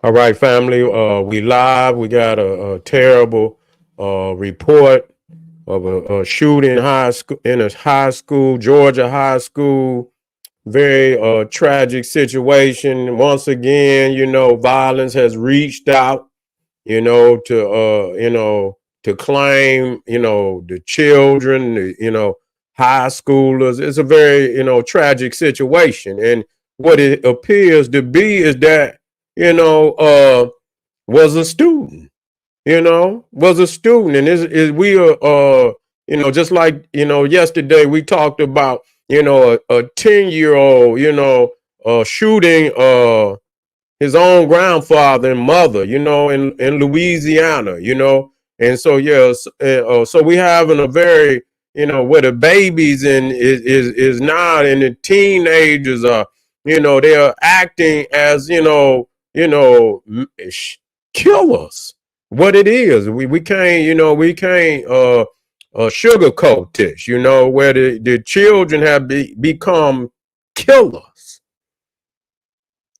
All right, family. We live. We got a terrible report of a shooting high school in a high school, Georgia high school. Very tragic situation. Once again, violence has reached out. To claim, the children, high schoolers. It's a very, tragic situation. And what it appears to be is that, you know, uh, was a student, was a student. And we are, just like, yesterday we talked about, a 10-year-old, shooting, his own grandfather and mother, in Louisiana, and so yes, so we having a very, where the babies and is not, and the teenagers are, they are acting as, killers. What it is, we can't, sugarcoat this, where the children have become killers.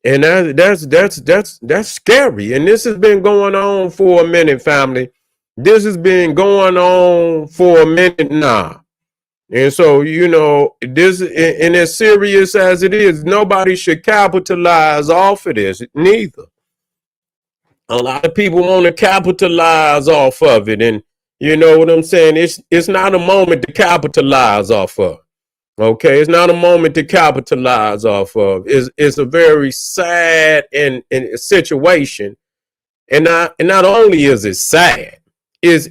And that's scary. And this has been going on for a minute, family. This has been going on for a minute now. And so, this, and as serious as it is, nobody should capitalize off of this, neither. A lot of people want to capitalize off of it. And you know what I'm saying? It's not a moment to capitalize off of. Okay, it's not a moment to capitalize off of. It's a very sad and situation, and not only is it sad, it's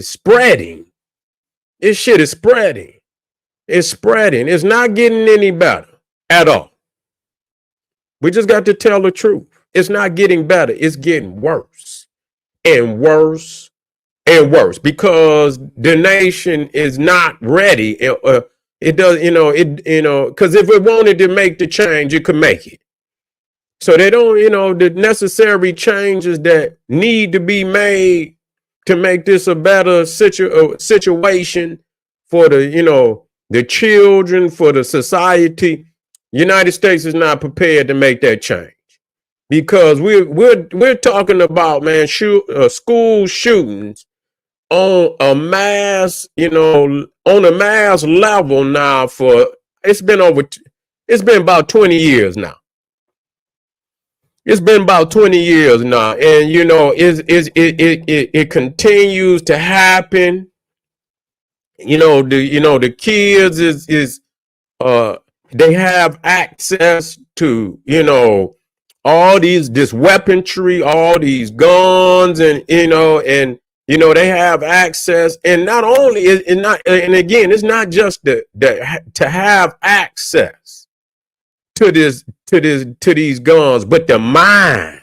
spreading. This shit is spreading. It's spreading. It's not getting any better at all. We just got to tell the truth. It's not getting better. It's getting worse and worse and worse because the nation is not ready. It does, because if it wanted to make the change, it could make it. So they don't, the necessary changes that need to be made to make this a better situation for the children, for the society. United States is not prepared to make that change because we're talking about, man, school shootings on a mass, on a mass level now for it's been about 20 years now. It's been about 20 years now, and it continues to happen. The kids is they have access to all this weaponry, all these guns, and they have access. And not only is it not, and again, it's not just to have access to these guns, but the mind.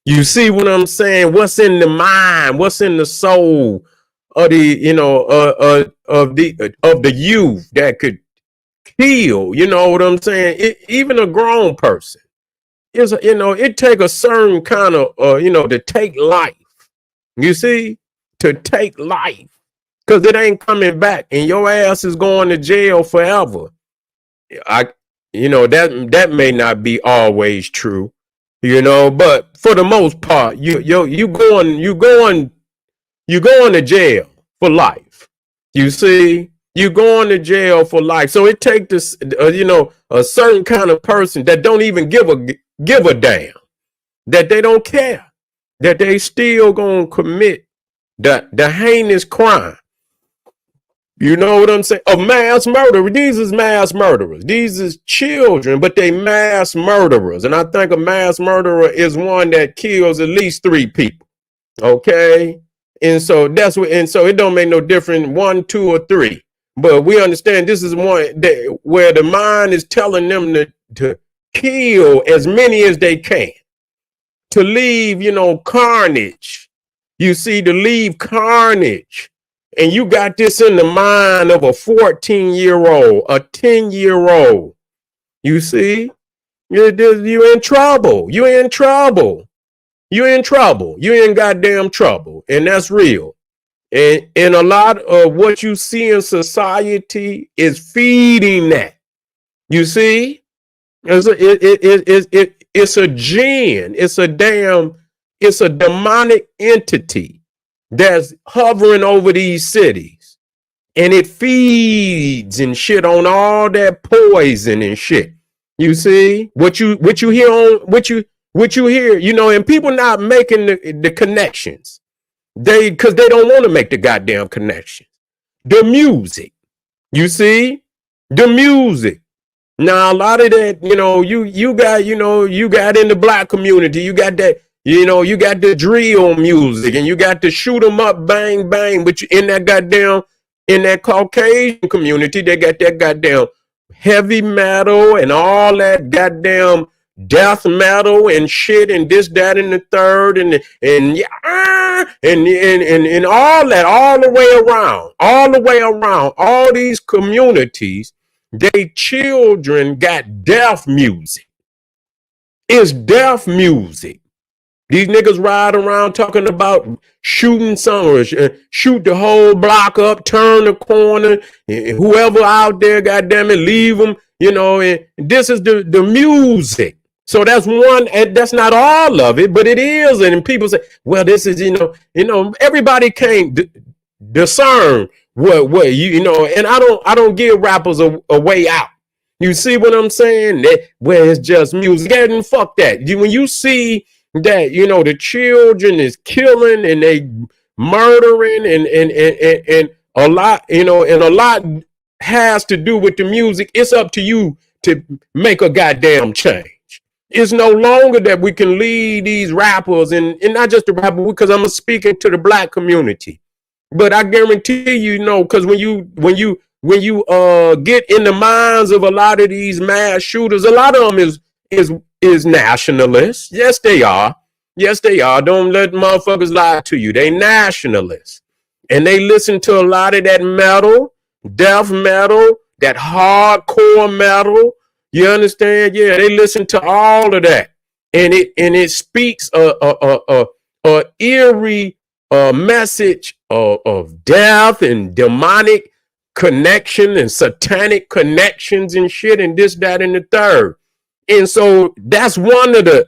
You see what I'm saying? What's in the mind? What's in the soul of the youth that could kill? You know what I'm saying? Even a grown person it take a certain kind of to take life. You see, to take life, because it ain't coming back, and your ass is going to jail forever. That may not be always true, but for the most part, you going to jail for life. You see, you going to jail for life. So it takes this, a certain kind of person that don't even give a damn, that they don't care, that they still gonna commit the heinous crime. You know what I'm saying? Of mass murder. These is mass murderers. These is children, but they mass murderers. And I think a mass murderer is one that kills at least 3 people. Okay? And so it don't make no difference, 1, 2, or 3. But we understand this is one where the mind is telling them to kill as many as they can, to leave, carnage. You see, to leave carnage. And you got this in the mind of a 14-year-old, a 10-year-old. You see, you're in trouble. You're in trouble. You're in trouble. You're in goddamn trouble. And that's real. And a lot of what you see in society is feeding that. You see, It's a jinn. It's a demonic entity that's hovering over these cities. And it feeds and shit on all that poison and shit. You see what you hear on what you hear, and people not making the connections. Because they don't want to make the goddamn connections. The music, you see, the music. Now a lot of that, you got in the black community, you got that, you got the drill music, and you got the shoot 'em up, bang bang. But in that Caucasian community, they got that goddamn heavy metal and all that goddamn death metal and shit and this, that, and the third, and all that, all the way around, all these communities. They children got death music. It's death music. These niggas ride around talking about shooting somewhere, shoot the whole block up, turn the corner, and whoever out there, goddamn it, leave them, and this is the music. So that's one, and that's not all of it, but it is. And people say, well, this is, everybody can't discern what and I don't give rappers a way out. You see what I'm saying? Where it's just music. And fuck that. When you see that, the children is killing and they murdering and a lot, and a lot has to do with the music, it's up to you to make a goddamn change. It's no longer that we can lead these rappers and not just the rappers, because I'm speaking to the black community. But I guarantee you, because when you get in the minds of a lot of these mass shooters, a lot of them is nationalists. Yes, they are. Yes, they are. Don't let motherfuckers lie to you. They nationalists, and they listen to a lot of that metal, death metal, that hardcore metal. You understand? Yeah, they listen to all of that, and it speaks a eerie message of death and demonic connection and satanic connections and shit and this, that, and the third. And so that's one of the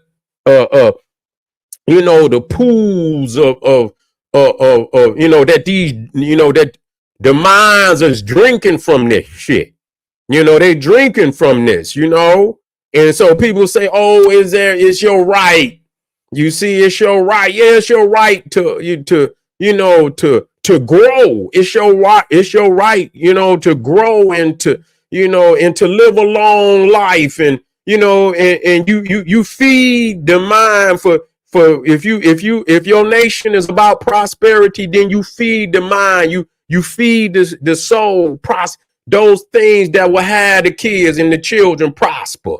the pools of that these that the minds is drinking from this shit. They drinking from this, and so people say, oh, it's your right. You see, it's your right. Yeah, it's your right to grow. It's your right. It's your right, to grow and to, and to live a long life. And, and you feed the mind for if your nation is about prosperity, then you feed the mind. You feed the soul, those things that will have the kids and the children prosper.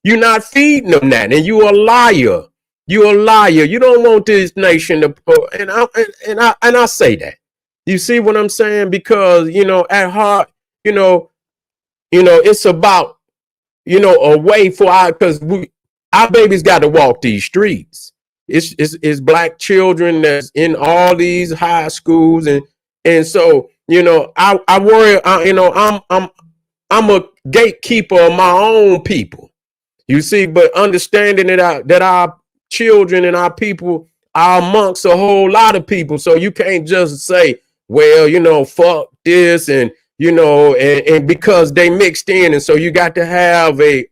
You're not feeding them that, and you're a liar. You're a liar. You don't want this nation to, and I say that. You see what I'm saying? Because at heart, it's about a way for because our babies got to walk these streets. It's black children that's in all these high schools, and so I worry. I'm a gatekeeper of my own people. You see, but understanding that our children and our people are amongst a whole lot of people. So you can't just say, well, fuck this and because they mixed in. And so you got to have a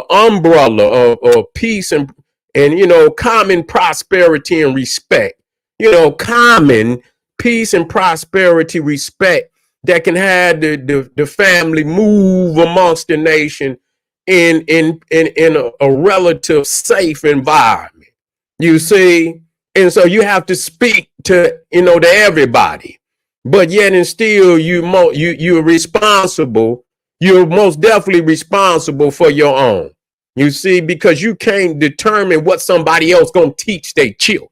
umbrella of peace and common prosperity and respect, common peace and prosperity, respect that can have the family move amongst the nation in a relative safe environment. You see, and so you have to speak to to everybody, but yet and still you're responsible. You're most definitely responsible for your own. You see, because you can't determine what somebody else gonna teach their children.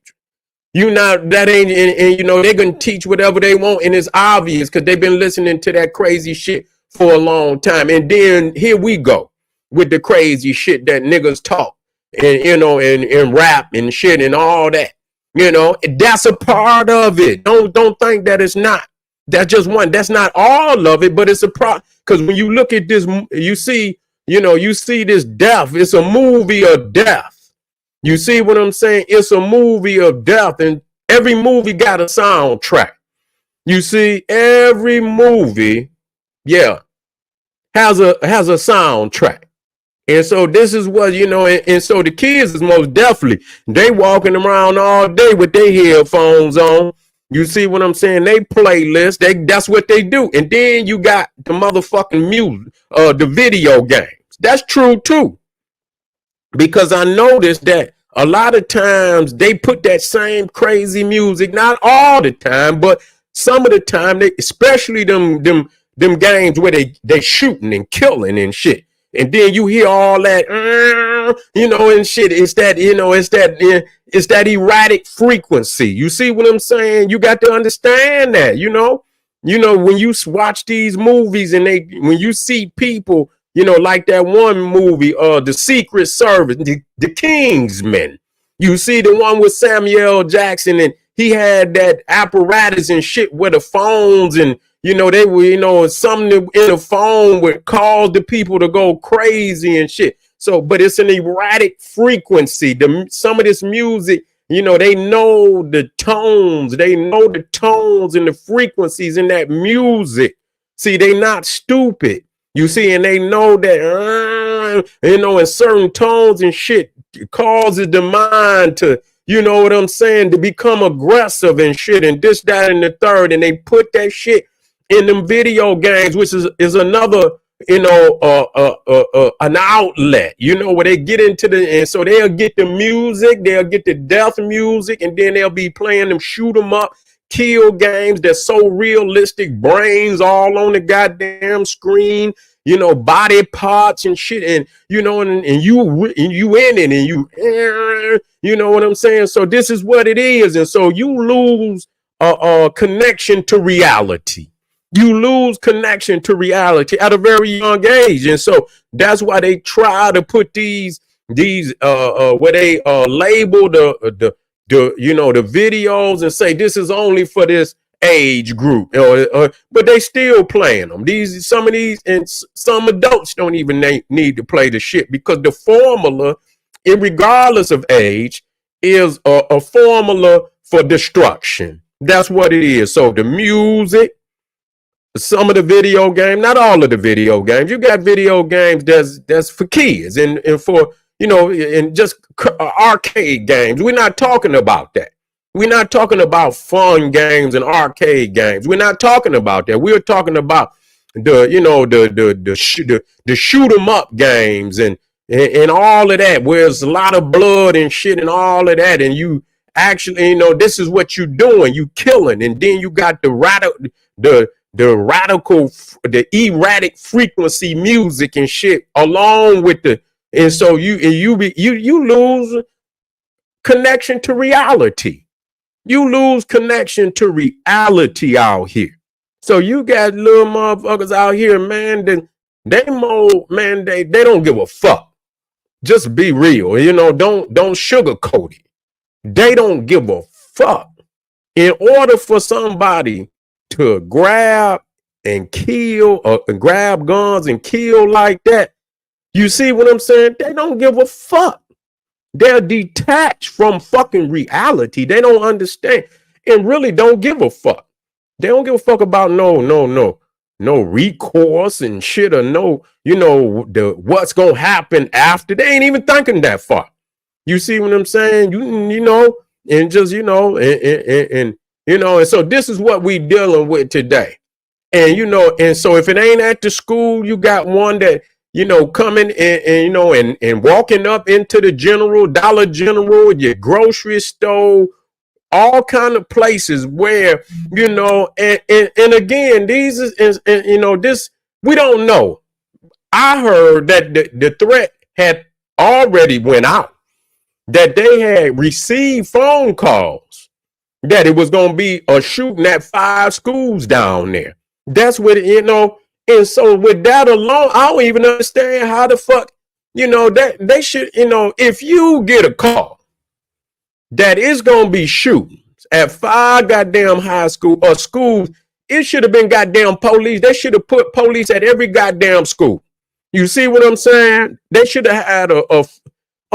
That ain't, and they're gonna teach whatever they want, and it's obvious because they've been listening to that crazy shit for a long time. And then here we go with the crazy shit that niggas talk and and rap and shit and all that. That's a part of it. Don't think that it's not. That's just one. That's not all of it, but it's a because when you look at this, you see You see this death. It's a movie of death. You see what I'm saying? It's a movie of death, and every movie got a soundtrack. You see, every movie, yeah, has a soundtrack. And so this is what, and so the kids is most definitely, they walking around all day with their headphones on. You see what I'm saying? They playlist, that's what they do. And then you got the motherfucking music, the video games. That's true too. Because I noticed that a lot of times they put that same crazy music, not all the time, but some of the time, especially them games where they shooting and killing and shit. And then you hear all that, and shit. It's that erratic frequency. You see what I'm saying? You got to understand that, when you watch these movies and when you see people, like that one movie, The Secret Service, the Kingsmen. You see the one with Samuel Jackson, and he had that apparatus and shit with the phones, and they were, something in the phone would cause the people to go crazy and shit. So, but it's an erratic frequency. Some of this music, they know the tones. They know the tones and the frequencies in that music. See, they not stupid. You see, and they know that, in certain tones and shit causes the mind to, you know what I'm saying, to become aggressive and shit, and this, that, and the third. And they put that shit in them video games, which is another, an outlet, where they get into and so they'll get the music, they'll get the death music, and then they'll be playing them shoot 'em up, kill games that's so realistic, brains all on the goddamn screen, body parts and shit, and and you in it, and you know what I'm saying. So this is what it is, and so you lose a connection to reality. You lose connection to reality at a very young age, and so that's why they try to put these where they label the videos and say this is only for this age group, but they still playing them. Some of these, and some adults don't even need to play the shit, because the formula, regardless of age, is a formula for destruction. That's what it is. So the music, some of the video game, not all of the video games. You got video games that's for kids and for, and just arcade games. We're not talking about that. We're not talking about fun games and arcade games. We're not talking about that. We're talking about the shoot 'em up games and all of that, where there's a lot of blood and shit and all of that. And you actually, this is what you're doing. You killing, and then you got the erratic frequency music and shit along with and so you lose connection to reality. You lose connection to reality out here. So you got little motherfuckers out here, man, they don't give a fuck. Just be real, don't sugarcoat it. They don't give a fuck. In order for somebody to grab and kill, grab guns and kill like that, you see what I'm saying? They don't give a fuck. They're detached from fucking reality. They don't understand and really don't give a fuck. They don't give a fuck about no recourse and shit, or what's gonna happen after. They ain't even thinking that far. You see what I'm saying? And just and so this is what we dealing with today. And and so if it ain't at the school, you got one that coming and walking up into the Dollar General, your grocery store, all kind of places where and again, these is this, we don't know. I heard that the threat had already went out, that they had received phone calls that it was going to be a shooting at 5 schools down there. That's what and so with that alone, I don't even understand how the fuck, that they should, if you get a call that is going to be shootings at 5 goddamn high school or schools, it should have been goddamn police. They should have put police at every goddamn school. You see what I'm saying? They should have had a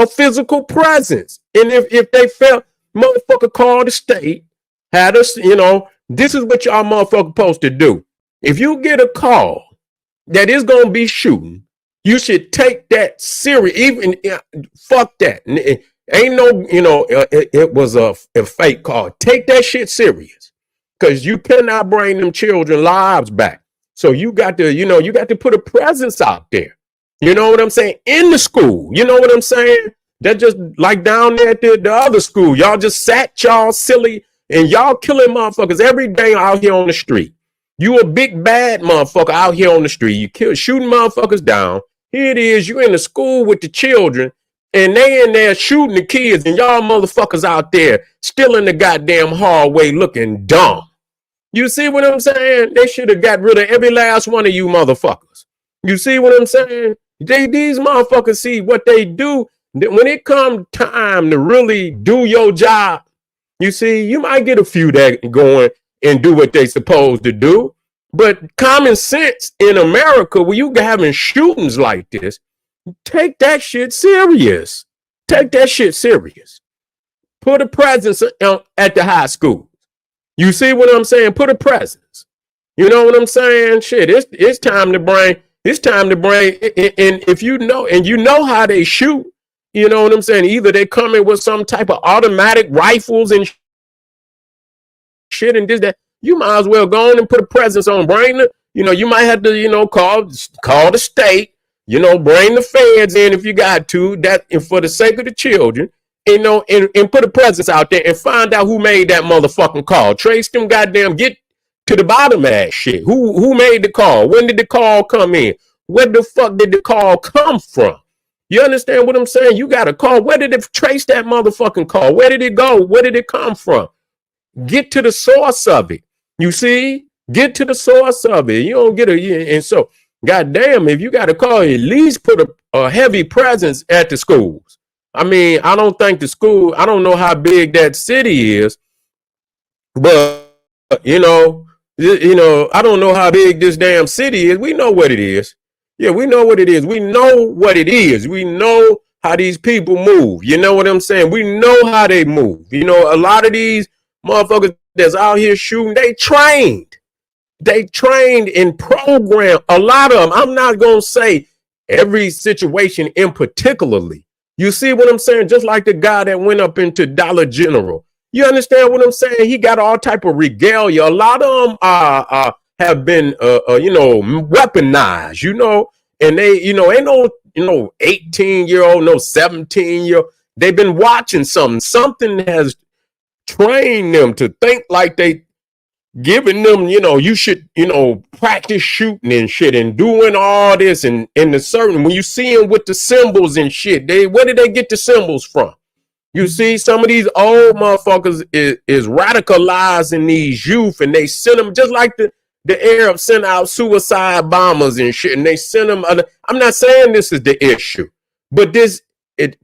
physical presence. And if they felt, motherfucker called the state, had us, this is what y'all motherfucker supposed to do. If you get a call that is going to be shooting, you should take that serious. Even fuck that. Ain't no, it was a fake call. Take that shit serious, because you cannot bring them children lives back. So you got to, you got to put a presence out there. You know what I'm saying? In the school. You know what I'm saying? That just like down there at the other school. Y'all just sat y'all silly and y'all killing motherfuckers every day out here on the street. You a big bad motherfucker out here on the street. You shooting motherfuckers down. Here it is. You in the school with the children and they in there shooting the kids, and y'all motherfuckers out there still in the goddamn hallway looking dumb. You see what I'm saying? They should have got rid of every last one of you motherfuckers. You see what I'm saying? These motherfuckers see what they do. When it comes time to really do your job, you see, you might get a few that going and do what they supposed to do. But common sense in America, where you having shootings like this, take that shit serious. Take that shit serious. Put a presence at the high school. You see what I'm saying? Put a presence. You know what I'm saying? Shit, it's time to bring. It's time to bring. And if you know how they shoot, you know what I'm saying? Either they come in with some type of automatic rifles and shit and this, that. You might as well go on and put a presence on. Bring the, you might have to, call the state, bring the feds in if you got to, that, and for the sake of the children, and put a presence out there and find out who made that motherfucking call. Trace them goddamn, get to the bottom of that shit. Who made the call? When did the call come in? Where the fuck did the call come from? You understand what I'm saying? You got a call. Where did it trace that motherfucking call? Where did it go? Where did it come from? Get to the source of it. You see? Get to the source of it. You don't get and so, goddamn, if you got a call, at least put a heavy presence at the schools. I mean, I don't think the school, I don't know how big that city is, but, I don't know how big this damn city is. We know what it is. Yeah, we know what it is. We know what it is. We know how these people move. You know what I'm saying? We know how they move. A lot of these motherfuckers that's out here shooting, they trained and programmed. A lot of them. I'm not going to say every situation in particularly. You see what I'm saying? Just like the guy that went up into Dollar General. You understand what I'm saying? He got all type of regalia. A lot of them have been, weaponized, and they, ain't no 18-year-old, no 17-year-old. They've been watching something. Something has trained them to think like they giving them, you should, practice shooting and shit and doing all this and the certain, when you see them with the symbols and shit, where did they get the symbols from? You see, some of these old motherfuckers is radicalizing these youth, and they send them just like the Arabs send out suicide bombers and shit, and they send them. I'm not saying this is the issue, but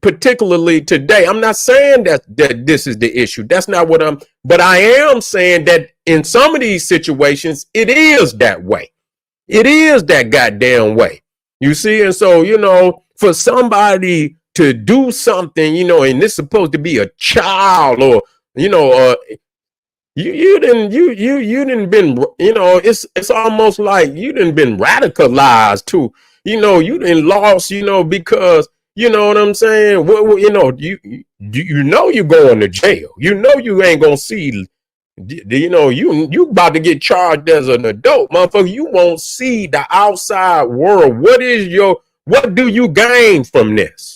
particularly today, I'm not saying that this is the issue. That's not what but I am saying that in some of these situations, it is that way. It is that goddamn way. You see, and so, for somebody to do something, and this is supposed to be a child, or, you didn't been, it's almost like you didn't been radicalized too. You didn't lost, because, you know what I'm saying? You're going to jail. You ain't going to see, you about to get charged as an adult, motherfucker. You won't see the outside world. What do you gain from this?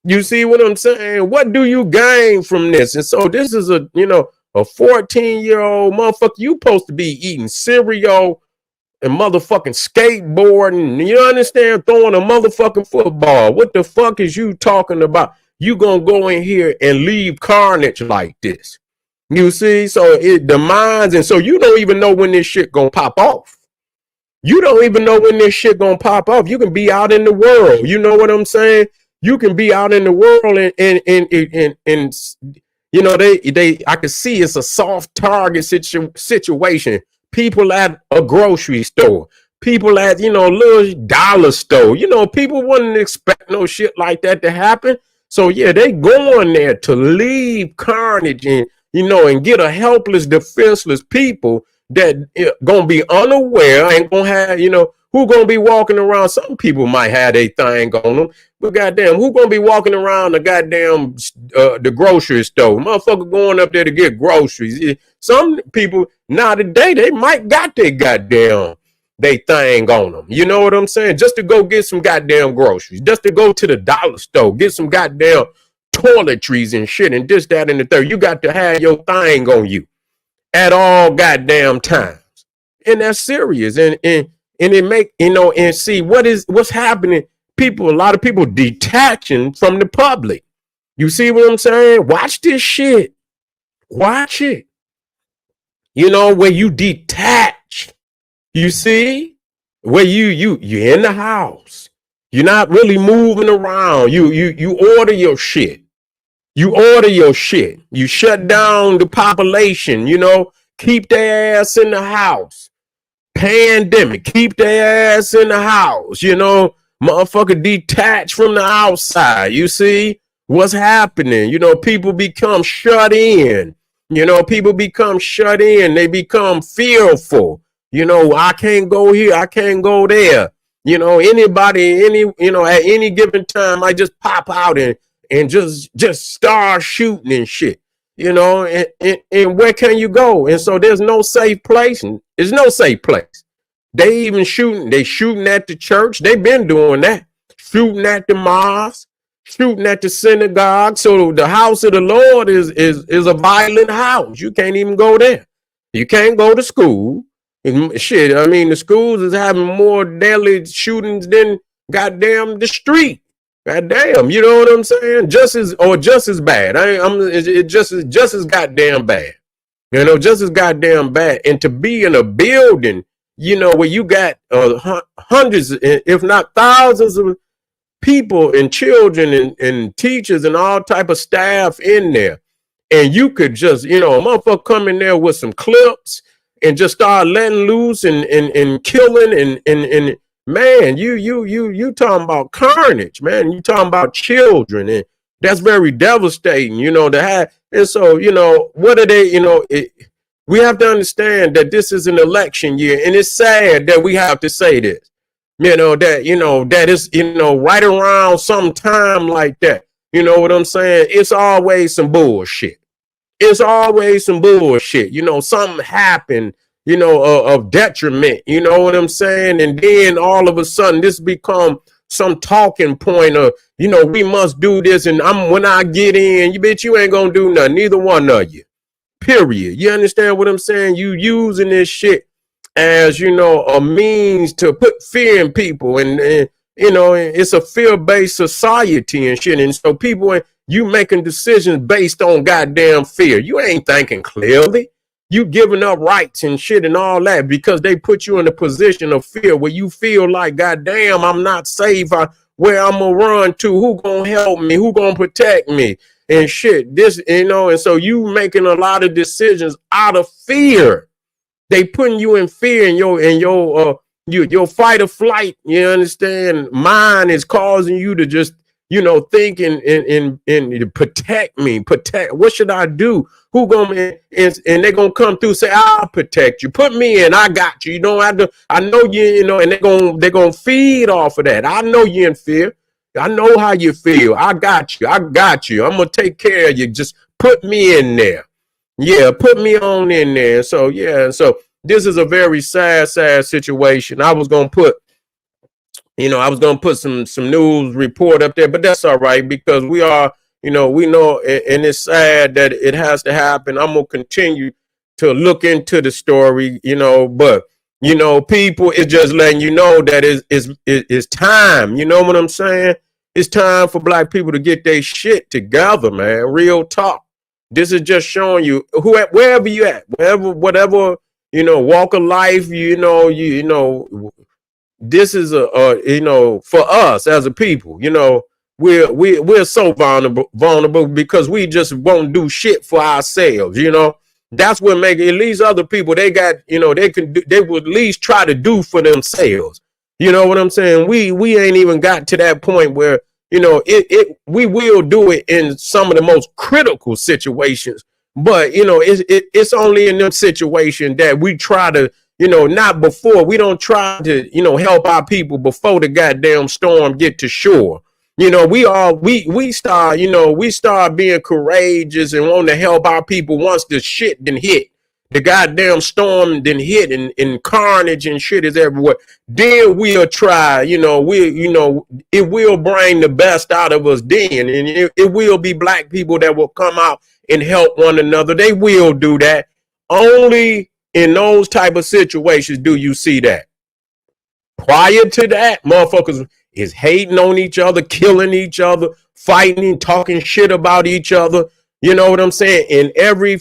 You see what I'm saying? What do you gain from this? And so this is a 14-year-old motherfucker. You supposed to be eating cereal and motherfucking skateboarding. You understand? Throwing a motherfucking football. What the fuck is you talking about? You gonna go in here and leave carnage like this? You see? So the minds, and so you don't even know when this shit gonna pop off. You don't even know when this shit gonna pop off. You can be out in the world. You know what I'm saying? You can be out in the world and I can see it's a soft target situation. People at a grocery store, people at, little dollar store. People wouldn't expect no shit like that to happen. So yeah, they going there to leave carnage and, and get a helpless, defenseless people that gonna be unaware, ain't gonna have, who gonna be walking around. Some people might have a thing on them, but goddamn, who gonna be walking around the goddamn the grocery store? Motherfucker going up there to get groceries. Some people now today, they might got their goddamn they thing on them. You know what I'm saying? Just to go get some goddamn groceries, just to go to the dollar store, get some goddamn toiletries and shit and this, that, and the third. You got to have your thing on you at all goddamn times. And that's serious. And it make, and see what's happening. A lot of people detaching from the public. You see what I'm saying? Watch this shit. Watch it. Where you detach. You see? Where you're in the house. You're not really moving around. You order your shit. You order your shit. You shut down the population, keep their ass in the house. Pandemic, keep their ass in the house, motherfucker detach from the outside. You see what's happening? People become shut in. People become shut in. They become fearful. I can't go here. I can't go there. Anybody, at any given time, I just pop out and just start shooting and shit. And where can you go? And so there's no safe place. There's no safe place. They even shooting at the church. They've been doing that. Shooting at the mosque, shooting at the synagogue. So the house of the Lord is a violent house. You can't even go there. You can't go to school. And shit, I mean, the schools is having more deadly shootings than goddamn the street. God damn, you know what I'm saying? Just as bad. It's just as goddamn bad. Just as goddamn bad. And to be in a building, where you got hundreds, if not thousands of people and children and teachers and all type of staff in there, and you could just, a motherfucker come in there with some clips and just start letting loose and killing and man, you talking about carnage, man. You talking about children, and that's very devastating, to have. And so, what are they, we have to understand that this is an election year, and it's sad that we have to say this, that is, right around some time like that. You know what I'm saying? It's always some bullshit. It's always some bullshit. Something happened, of detriment, you know what I'm saying? And then all of a sudden this become some talking point of, we must do this. And when I get in, you bitch, you ain't gonna do nothing. Neither one of you, period. You understand what I'm saying? You using this shit as, a means to put fear in people. And it's a fear-based society and shit. And so people, you making decisions based on goddamn fear. You ain't thinking clearly. You giving up rights and shit and all that because they put you in a position of fear where you feel like, goddamn, I'm not safe. Where I'm gonna run to? Who gonna help me? Who gonna protect me? And shit, this, and so you making a lot of decisions out of fear. They putting you in fear, and your fight or flight, you understand, mind is causing you to just, think and protect me. What should I do? Who gonna, and they're gonna come through, say, I'll protect you. Put me in, I got you. You don't have to, I know you, and they're gonna feed off of that. I know you're in fear. I know how you feel. I got you. I'm gonna take care of you. Just put me in there. Yeah, put me on in there. So yeah, so this is a very sad situation. I was gonna put some news report up there, but that's all right because we are, we know, and it's sad that it has to happen. I'm gonna continue to look into the story, but people is just letting you know that it's time. You know what I'm saying? It's time for black people to get their shit together, man. Real talk. This is just showing you wherever you at, whatever, walk of life, this is for us as a people, we're so vulnerable because we just won't do shit for ourselves, That's what make at least other people, they got, they can do, they would at least try to do for themselves. You know what I'm saying? We ain't even got to that point where, we will do it in some of the most critical situations. But, it's only in them situations that we try to, not before. We don't try to, help our people before the goddamn storm get to shore. We start being courageous and want to help our people once the shit done hit. The goddamn storm done hit, and carnage and shit is everywhere. Then we'll try, it will bring the best out of us then. And it will be black people that will come out and help one another. They will do that. Only in those type of situations do you see that. Prior to that, motherfuckers is hating on each other, killing each other, fighting, talking shit about each other. You know what I'm saying? In every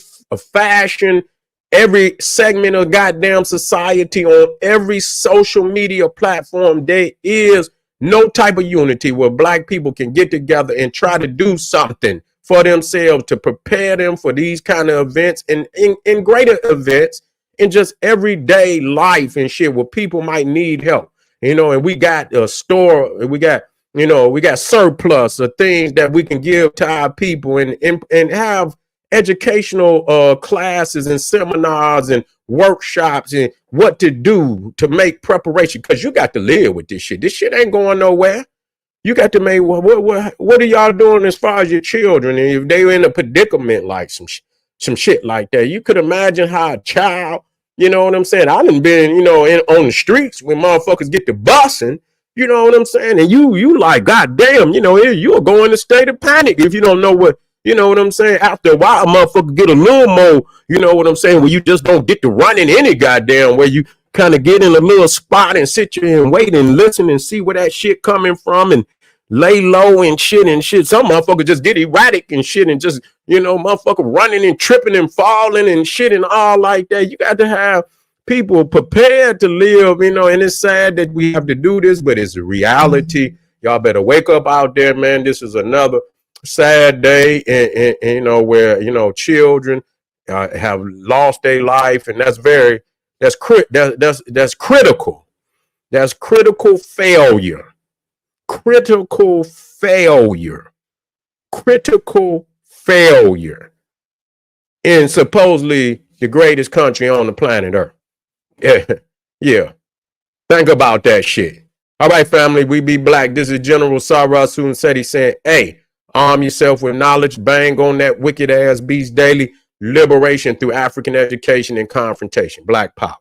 fashion, every segment of goddamn society, on every social media platform, there is no type of unity where black people can get together and try to do something for themselves to prepare them for these kind of events and in greater events in just everyday life and shit where people might need help. And we got a store, we got surplus of things that we can give to our people and have educational classes and seminars and workshops and what to do to make preparation, because you got to live with this shit. This shit ain't going nowhere. You got to make, what are y'all doing as far as your children? And if they were in a predicament like some shit like that, you could imagine how a child, you know what I'm saying? I done been, on the streets when motherfuckers get to busing, you know what I'm saying? And you like, goddamn, you'll go in a state of panic if you don't know what, you know what I'm saying? After a while, motherfucker get a little more, you know what I'm saying, where you just don't get to run in any goddamn way. You kind of get in a little spot and sit here and wait and listen and see where that shit coming from and lay low and shit and shit. Some motherfuckers just get erratic and shit and just, motherfucker running and tripping and falling and shit and all like that. You got to have people prepared to live, and it's sad that we have to do this, but it's a reality. Y'all better wake up out there, man. This is another sad day, and where, children have lost their life, and that's critical. That's critical failure. Critical failure in supposedly the greatest country on the planet Earth. Yeah. Think about that shit. All right, family, we be black. This is General Sarah Soon said he said, hey, arm yourself with knowledge, bang on that wicked ass beast daily, liberation through African education and confrontation. Black power.